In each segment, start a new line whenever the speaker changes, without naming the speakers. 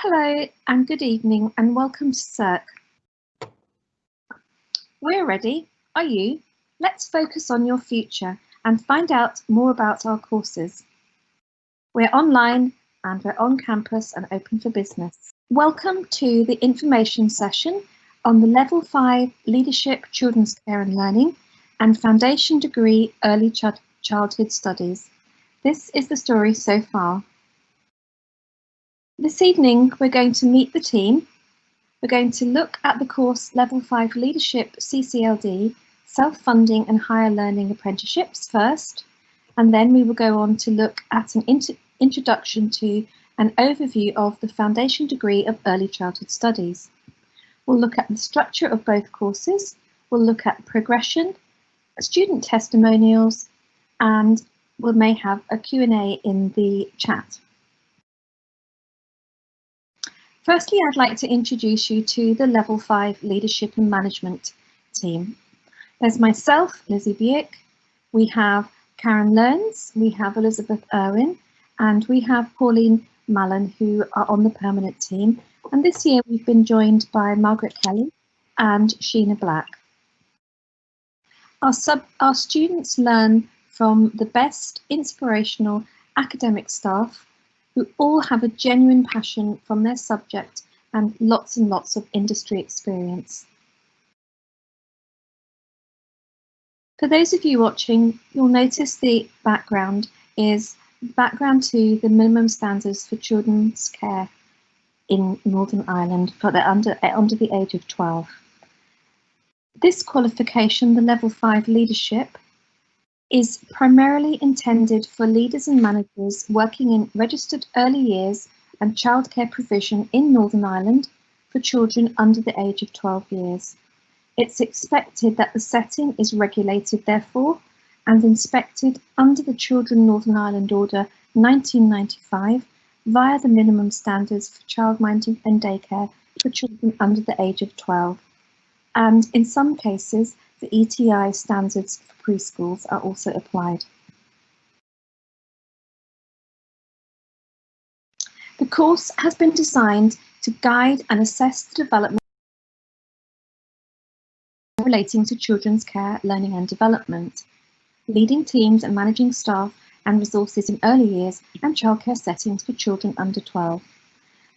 Hello and good evening and welcome to SERC. We're ready. Are you? Let's focus on your future and find out more about our courses. We're online and we're on campus and open for business. Welcome to the information session on the Level 5 Leadership, Children's Care and Learning and Foundation Degree Early Childhood Studies. This is the story so far. This evening, we're going to meet the team. We're going to look at the course Level 5 Leadership CCLD, Self-Funding and Higher Learning Apprenticeships first, and then we will go on to look at an introduction to an overview of the Foundation Degree of Early Childhood Studies. We'll look at the structure of both courses, we'll look at progression, student testimonials, and we may have a Q&A in the chat. Firstly, I'd like to introduce you to the Level 5 Leadership and Management team. There's myself, Lizzie Buick, we have Karen Learns, we have Elizabeth Irwin, and we have Pauline Mallon, who are on the permanent team. And this year we've been joined by Margaret Kelly and Sheena Black. Our students learn from the best inspirational academic staff who all have a genuine passion from their subject and lots of industry experience. For those of you watching, you'll notice the background is background to the minimum standards for children's care in Northern Ireland for the under the age of 12. This qualification, the Level 5 Leadership, is primarily intended for leaders and managers working in registered early years and childcare provision in Northern Ireland for children under the age of 12 years. It's expected that the setting is regulated, therefore, and inspected under the Children Northern Ireland Order 1995 via the minimum standards for childminding and daycare for children under the age of 12. And in some cases, the ETI standards for preschools are also applied. The course has been designed to guide and assess the development relating to children's care, learning and development, leading teams and managing staff and resources in early years and childcare settings for children under 12.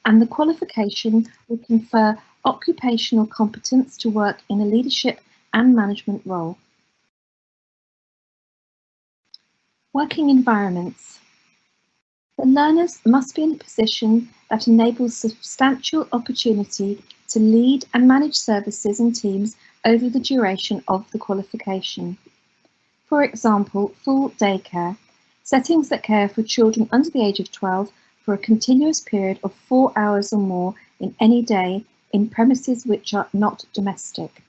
And the qualification will confer occupational competence to work in a leadership and management role. Working environments. The learners must be in a position that enables substantial opportunity to lead and manage services and teams over the duration of the qualification. For example, full daycare, settings that care for children under the age of 12 for a continuous period of 4 hours or more in any day in premises which are not domestic.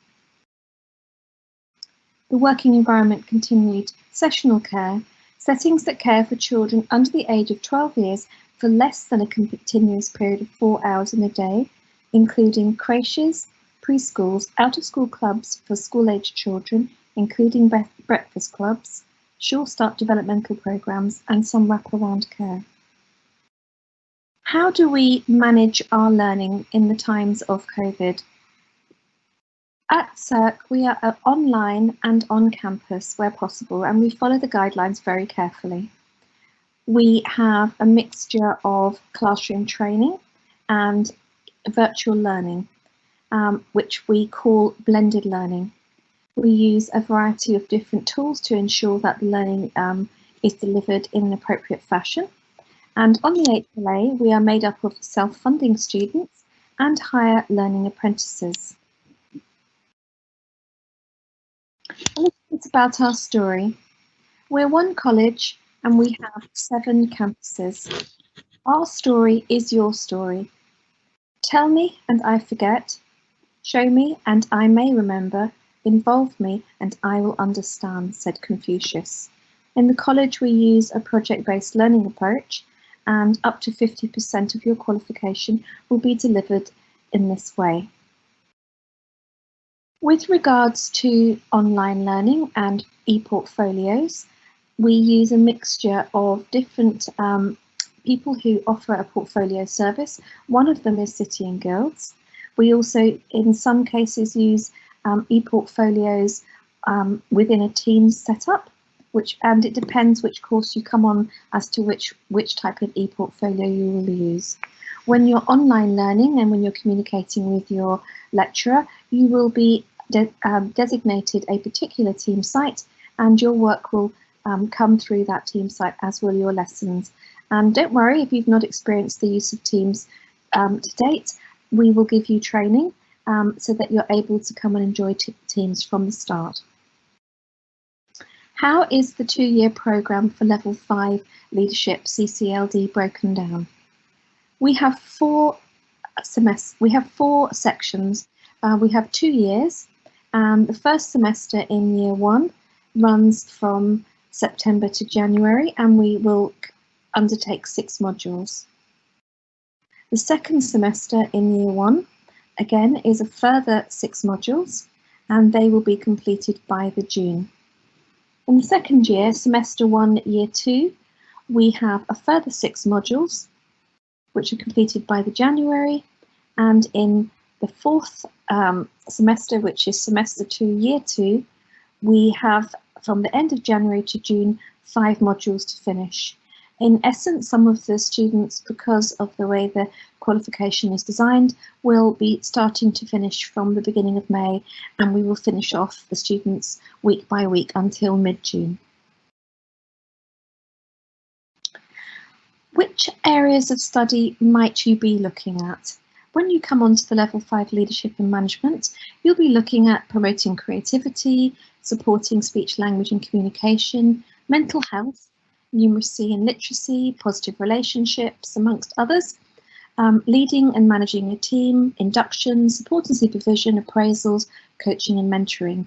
The working environment continued sessional care, settings that care for children under the age of 12 years for less than a continuous period of 4 hours in a day, including creches, preschools, out-of-school clubs for school-aged children, including breakfast clubs, Sure Start developmental programs, and some wraparound care. How do we manage our learning in the times of COVID? At SERC, we are online and on campus where possible, and we follow the guidelines very carefully. We have a mixture of classroom training and virtual learning, which we call blended learning. We use a variety of different tools to ensure that the learning is delivered in an appropriate fashion. And on the HLA, we are made up of self-funding students and higher learning apprentices. A little bit about our story. We're one college and we have 7 campuses. Our story is your story. Tell me and I forget. Show me and I may remember. Involve me and I will understand, said Confucius. In the college, we use a project-based learning approach, and up to 50% of your qualification will be delivered in this way. With regards to online learning and e-portfolios, we use a mixture of different people who offer a portfolio service. One of them is City and Guilds. We also, in some cases, use e-portfolios within a team setup, and it depends which course you come on as to which type of e-portfolio you will use. When you're online learning and when you're communicating with your lecturer, you will be designated a particular team site, and your work will come through that team site, as will your lessons. And don't worry if you've not experienced the use of Teams to date. We will give you training so that you're able to come and enjoy Teams from the start. How is the 2-year programme for Level 5 Leadership CCLD broken down? We have four sections. We have 2 years, and the first semester in Year 1 runs from September to January, and we will undertake 6 modules. The second semester in Year 1, again, is a further 6 modules, and they will be completed by the June. In the second year, Semester 1, Year 2, we have a further 6 modules, which are completed by the January, and in the fourth semester, which is Semester 2, Year 2, we have, from the end of January to June, 5 modules to finish. In essence, some of the students, because of the way the qualification is designed, will be starting to finish from the beginning of May, and we will finish off the students week by week until mid-June. Which areas of study might you be looking at? When you come onto the Level 5 Leadership and Management, you'll be looking at promoting creativity, supporting speech, language and communication, mental health, numeracy and literacy, positive relationships, amongst others, leading and managing a team, induction, support and supervision, appraisals, coaching and mentoring,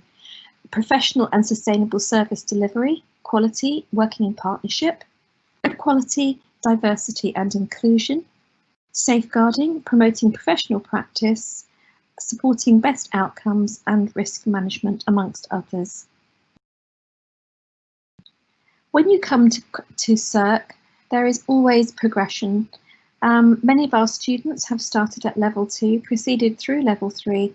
professional and sustainable service delivery, quality, working in partnership, equality, diversity and inclusion, safeguarding, promoting professional practice, supporting best outcomes and risk management, amongst others. When you come to SERC, there is always progression. Many of our students have started at Level 2, proceeded through Level 3,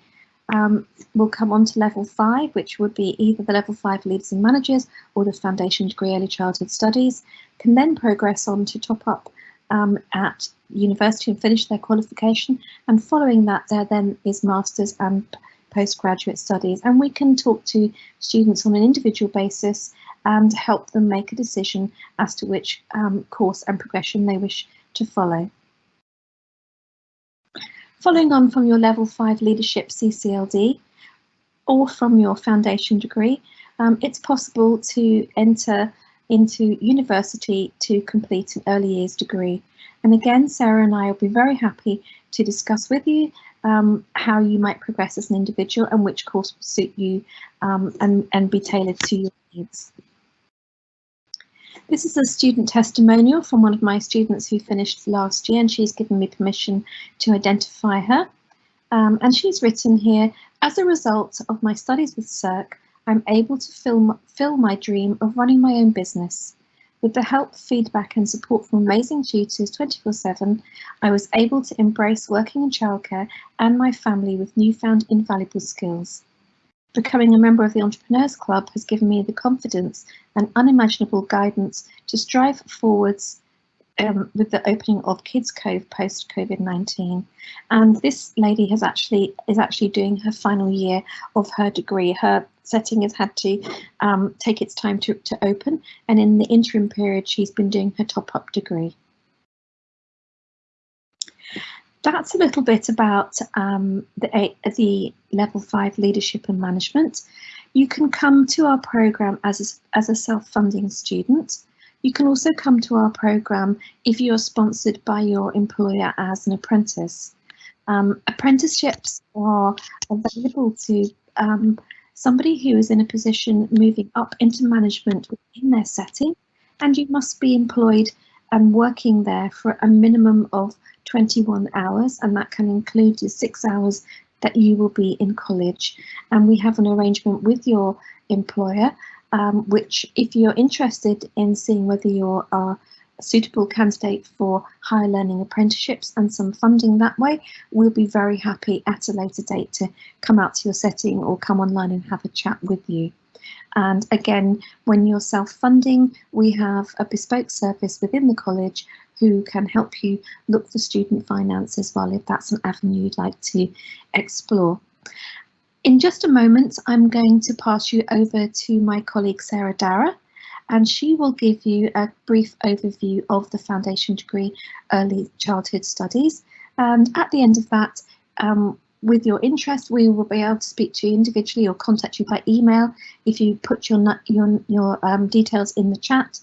will come on to Level 5, which would be either the Level 5 Leaders and Managers or the Foundation Degree Early Childhood Studies, can then progress on to top up at university and finish their qualification, and following that there then is Masters and postgraduate studies, and we can talk to students on an individual basis and help them make a decision as to which course and progression they wish to follow. Following on from your Level 5 Leadership CCLD or from your foundation degree, it's possible to enter into university to complete an early years degree. And again, Sarah and I will be very happy to discuss with you how you might progress as an individual and which course will suit you and be tailored to your needs. This is a student testimonial from one of my students who finished last year, and she's given me permission to identify her. And she's written here, as a result of my studies with SERC, I'm able to fill my dream of running my own business. With the help, feedback and support from amazing tutors 24/7, I was able to embrace working in childcare and my family with newfound invaluable skills. Becoming a member of the Entrepreneurs Club has given me the confidence and unimaginable guidance to strive forwards with the opening of Kids Cove post COVID-19. And this lady is actually doing her final year of her degree. Her setting has had to take its time to open, and in the interim period she's been doing her top-up degree. That's a little bit about the Level 5 Leadership and Management. You can come to our programme as a self-funding student. You can also come to our programme if you're sponsored by your employer as an apprentice. Apprenticeships are available to somebody who is in a position moving up into management within their setting, and you must be employed and working there for a minimum of 21 hours, and that can include the 6 hours that you will be in college. And we have an arrangement with your employer, which if you're interested in seeing whether you are suitable candidate for higher learning apprenticeships and some funding that way, we'll be very happy at a later date to come out to your setting or come online and have a chat with you. And again, when you're self-funding, we have a bespoke service within the college who can help you look for student finance as well, if that's an avenue you'd like to explore. In just a moment, I'm going to pass you over to my colleague Sarah Dara, and she will give you a brief overview of the Foundation Degree Early Childhood Studies. And at the end of that, with your interest, we will be able to speak to you individually or contact you by email. If you put your details in the chat,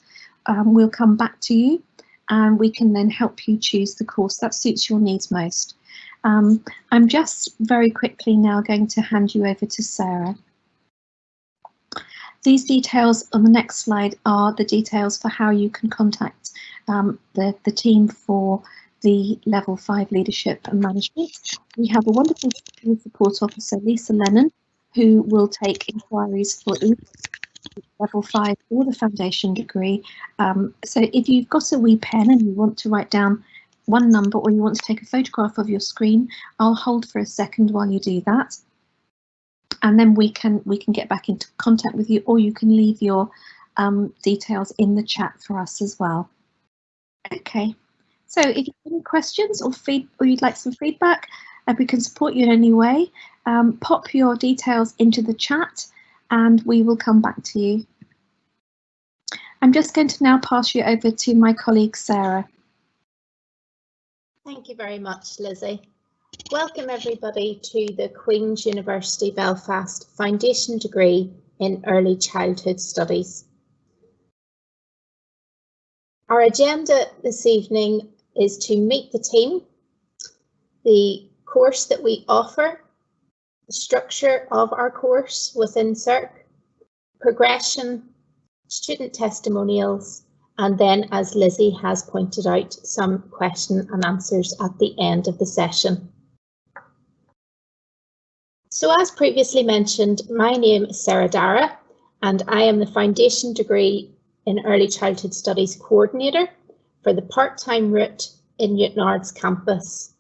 we'll come back to you and we can then help you choose the course that suits your needs most. I'm just very quickly now going to hand you over to Sarah. These details on the next slide are the details for how you can contact the team for the Level 5 Leadership and Management. We have a wonderful support officer, Lisa Lennon, who will take inquiries for either Level 5 or the Foundation degree. So if you've got a wee pen and you want to write down one number or you want to take a photograph of your screen, I'll hold for a second while you do that. And then we can get back into contact with you, or you can leave your details in the chat for us as well. Okay, so if you have any questions or you'd like some feedback, and we can support you in any way, pop your details into the chat and we will come back to you. I'm just going to now pass you over to my colleague Sarah.
Thank you very much, Lizzie. Welcome everybody to the Queen's University Belfast Foundation Degree in Early Childhood Studies. Our agenda this evening is to meet the team, the course that we offer, the structure of our course within SERC, progression, student testimonials, and then, as Lizzie has pointed out, some question and answers at the end of the session. So as previously mentioned, my name is Sarah Dara and I am the Foundation Degree in Early Childhood Studies Coordinator for the part-time route in Newtonards campus.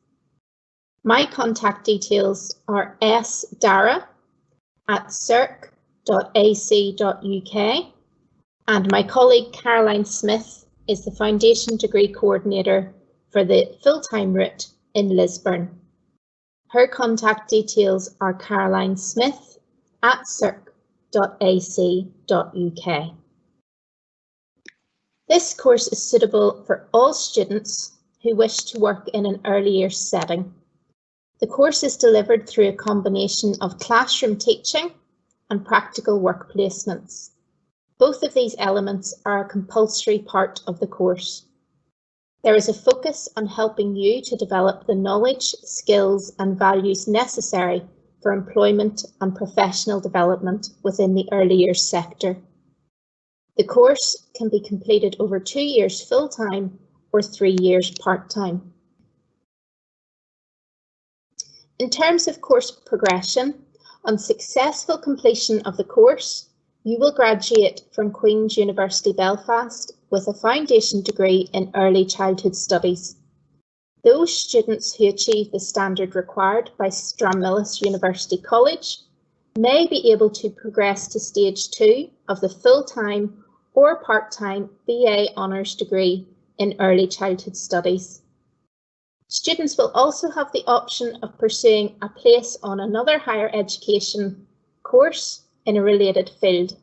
My contact details are sdara@serc.ac.uk and my colleague Caroline Smith is the Foundation Degree Coordinator for the full-time route in Lisburn. Her contact details are caroline.smith@serc.ac.uk. This course is suitable for all students who wish to work in an early years setting. The course is delivered through a combination of classroom teaching and practical work placements. Both of these elements are a compulsory part of the course. There is a focus on helping you to develop the knowledge, skills and values necessary for employment and professional development within the early years sector. The course can be completed over 2 years full-time or 3 years part-time. In terms of course progression, on successful completion of the course, you will graduate from Queen's University Belfast with a foundation degree in early childhood studies. Those students who achieve the standard required by Stranmillis University College may be able to progress to stage 2 of the full-time or part-time BA Honours degree in early childhood studies. Students will also have the option of pursuing a place on another higher education course in a related field.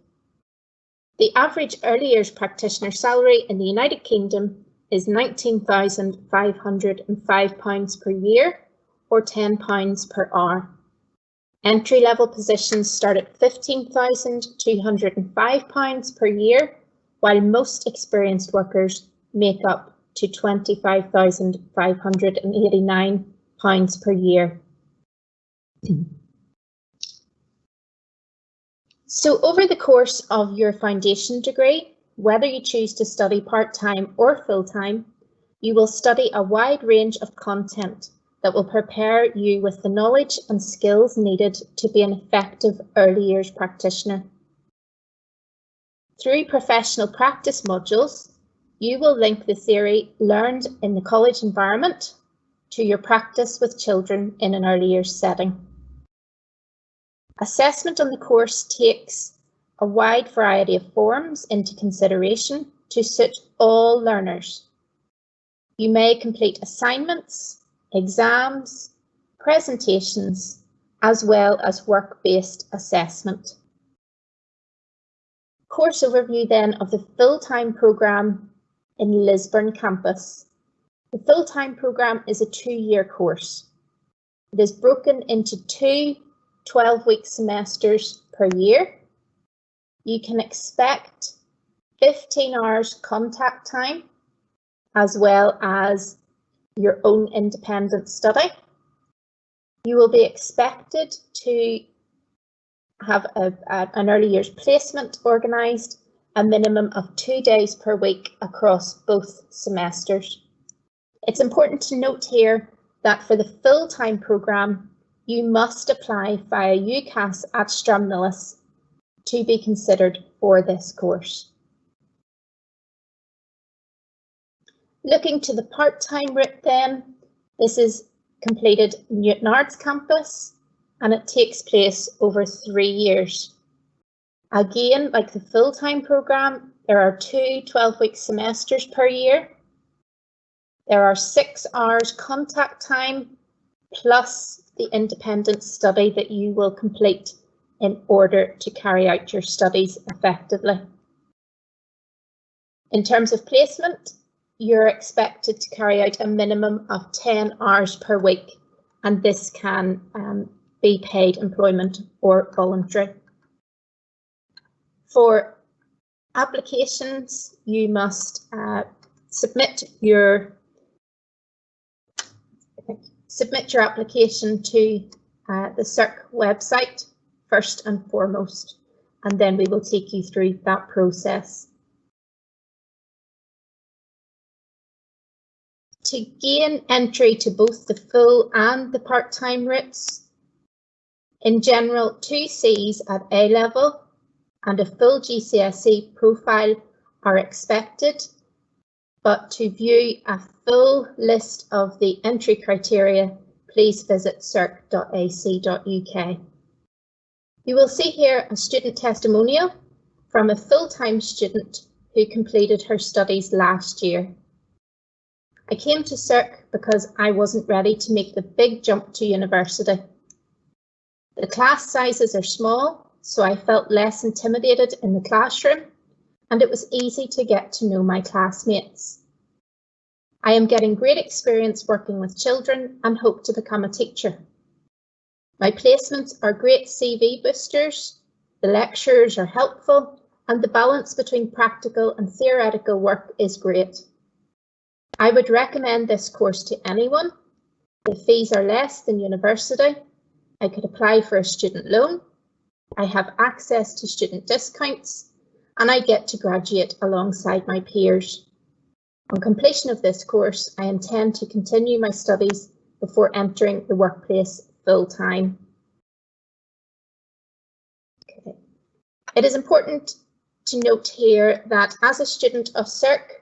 The average early years practitioner salary in the United Kingdom is £19,505 per year or £10 per hour. Entry-level positions start at £15,205 per year, while most experienced workers make up to £25,589 per year. So over the course of your foundation degree, whether you choose to study part-time or full-time, you will study a wide range of content that will prepare you with the knowledge and skills needed to be an effective early years practitioner. Through professional practice modules, you will link the theory learned in the college environment to your practice with children in an early years setting. Assessment on the course takes a wide variety of forms into consideration to suit all learners. You may complete assignments, exams, presentations, as well as work-based assessment. Course overview then of the full-time programme in Lisburn campus. The full-time programme is a 2-year course. It is broken into 2 12-week semesters per year. You can expect 15 hours contact time, as well as your own independent study. You will be expected to have an early years placement organised, a minimum of 2 days per week across both semesters. It's important to note here that for the full-time programme, you must apply via UCAS at Stromness to be considered for this course. Looking to the part-time route then, this is completed in Newton Arts campus and it takes place over 3 years. Again, like the full-time programme, there are 2 12-week semesters per year. There are 6 hours contact time plus the independent study that you will complete in order to carry out your studies effectively. In terms of placement, you're expected to carry out a minimum of 10 hours per week, and this can be paid employment or voluntary. For applications, you must submit your application to the SERC website first and foremost, and then we will take you through that process. To gain entry to both the full and the part-time routes, in general, 2 Cs at A level and a full GCSE profile are expected, but to view a full list of the entry criteria, please visit serc.ac.uk. You will see here a student testimonial from a full-time student who completed her studies last year. I came to SERC because I wasn't ready to make the big jump to university. The class sizes are small, so I felt less intimidated in the classroom, and it was easy to get to know my classmates. I am getting great experience working with children and hope to become a teacher. My placements are great CV boosters, the lecturers are helpful, and the balance between practical and theoretical work is great. I would recommend this course to anyone. The fees are less than university. I could apply for a student loan. I have access to student discounts, and I get to graduate alongside my peers. On completion of this course, I intend to continue my studies before entering the workplace full-time. Okay. It is important to note here that as a student of SERC,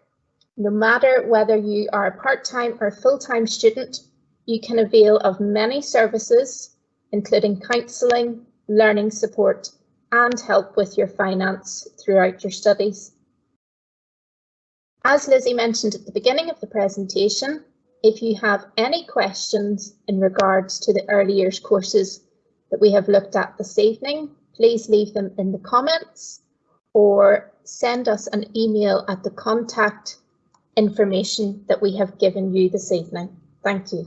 no matter whether you are a part-time or full-time student, you can avail of many services, including counselling, learning support, and help with your finance throughout your studies. As Lizzie mentioned at the beginning of the presentation, if you have any questions in regards to the early years courses that we have looked at this evening, please leave them in the comments or send us an email at the contact information that we have given you this evening. Thank you.